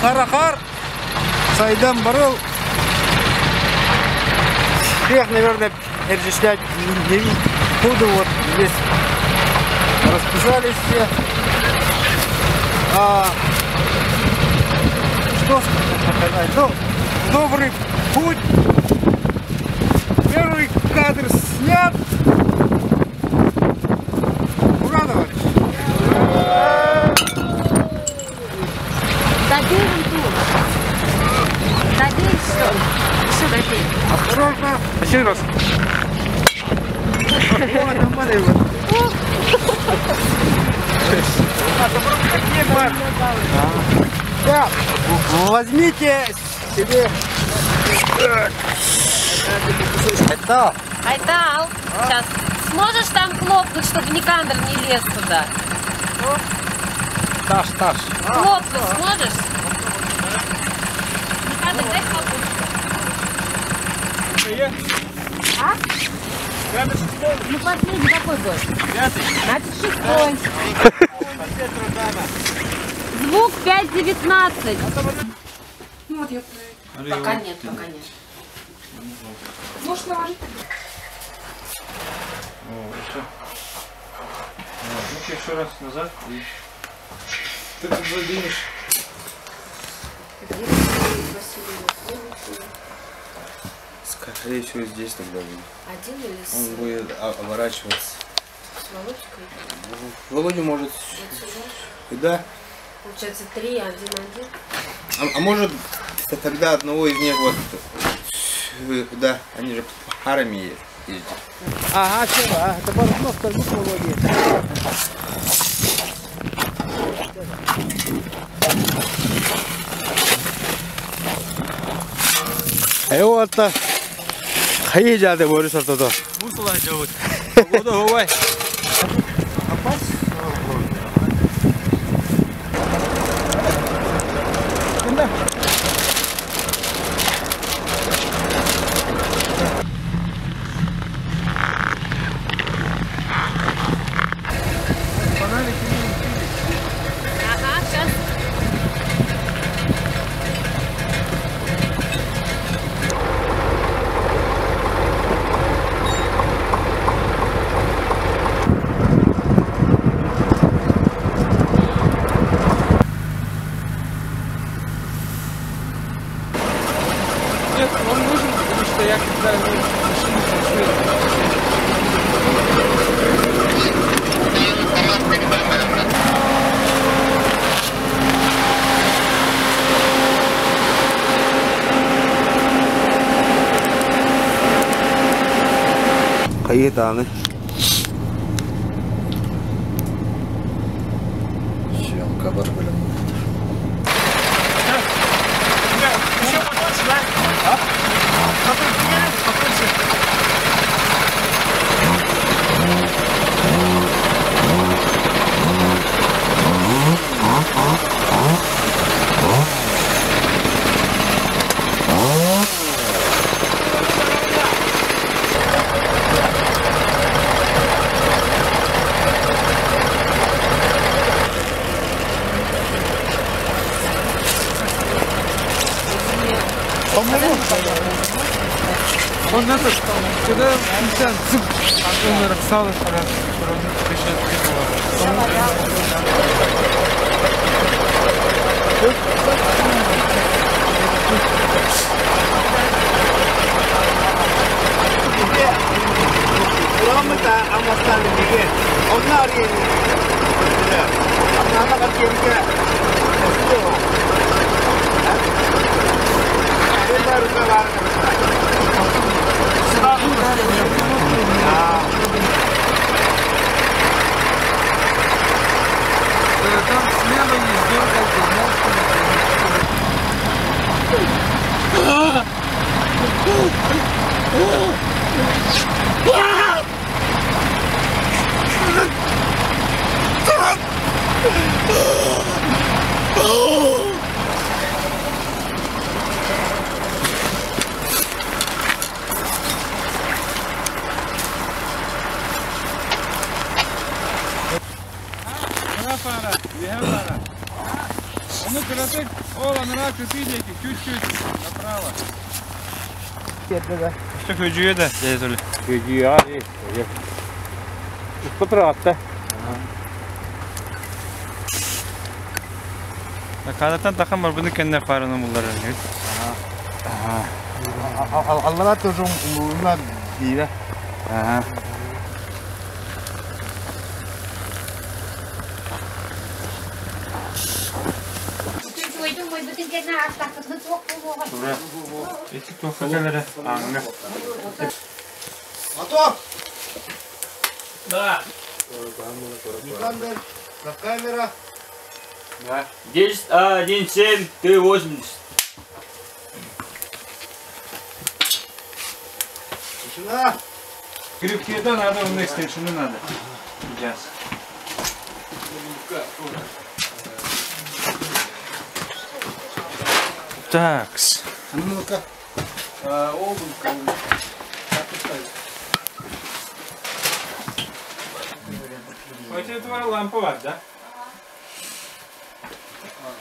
Харахар. Сайдан Барыл. Всех, наверное, перечислять не буду. Вот здесь расписались все. Что сказать? Ну, добрый путь. Первый кадр снят. Ура, товарищ! Добей вон тут. Добей все. Все добей. Осторожно. Еще раз. Вот, нормально его. Так, возьмите себе. Это. Айтал, сейчас. Сможешь там хлопнуть, чтобы Никандр не лез туда? Таш. Хлопнуть сможешь? Никандр, дай хлопнуть. А? Ну последний какой был? Значит, 6. Звук 5:19. Ну вот я. Пока нет. Можешь наложить? Все. Ну-ка еще раз назад. И... Ты как заденешь. Скорее всего здесь тогда будет. Один или с... Он будет оборачиваться. С Володькой? Володя может. Да. Получается 3, 1, 1. А может тогда одного из них вот. Да, они же парами ездят. Ага, все, это просто звук Володи. Вот hayır cadı boru sartıda. Bu sular cavut. O da havay. Ага, сейчас. Нет, он нужен, потому что я когда машину слушаю. Kayıt anı. Съемка барбаля. Он это, когда нельзя зуб, он раксал, там смело не Para, Ола, на нашу видите, чуть-чуть направо. Что köcüğe de Ceytuli. Köcüğü hadi. Üst rahatta. Kanattan takım var. Bunu kendine farını bunlar önüyor. Allah'a тоже умна бира. Ага. Eski tokacaları anlı. Готов? Да. Никандр, камера. Да. 10-1-7, ты 80. Тишина. Крюкеда надо, он экстеншены надо. Сейчас. Такс. А ну-ка. У тебя твоя лампа вот, да?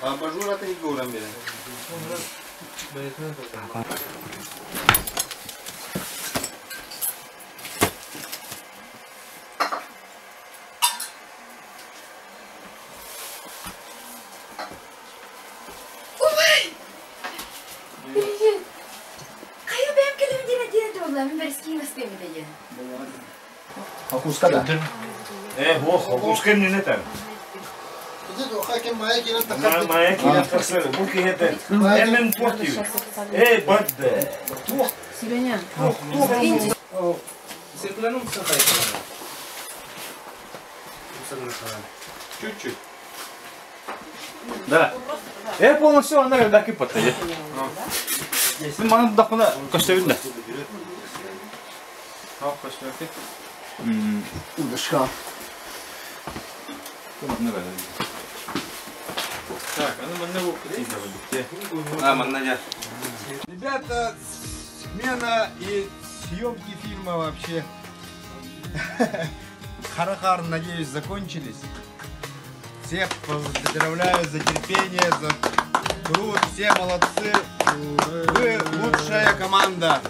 А абажур это не гором берем. Kayo benim kelime diye dolayım ben eski mesleğimi de ye. Акускада. Пускай не там. Где-то хаким маяки на Моя киля буки это. Эмен портил. Бадде. Сиреня. Чуть-чуть. Да. Полностью она когда кипата. Если мана дахна костевинда. Al koşuyorsun. Удочка. Так, а ну манна bu kıtıyla birlikte. А, маннадя. Ребята, смена и съемки фильма вообще Харахар, надеюсь, закончились. Всех поздравляю за терпение, за труд, все молодцы. Вы лучшая команда.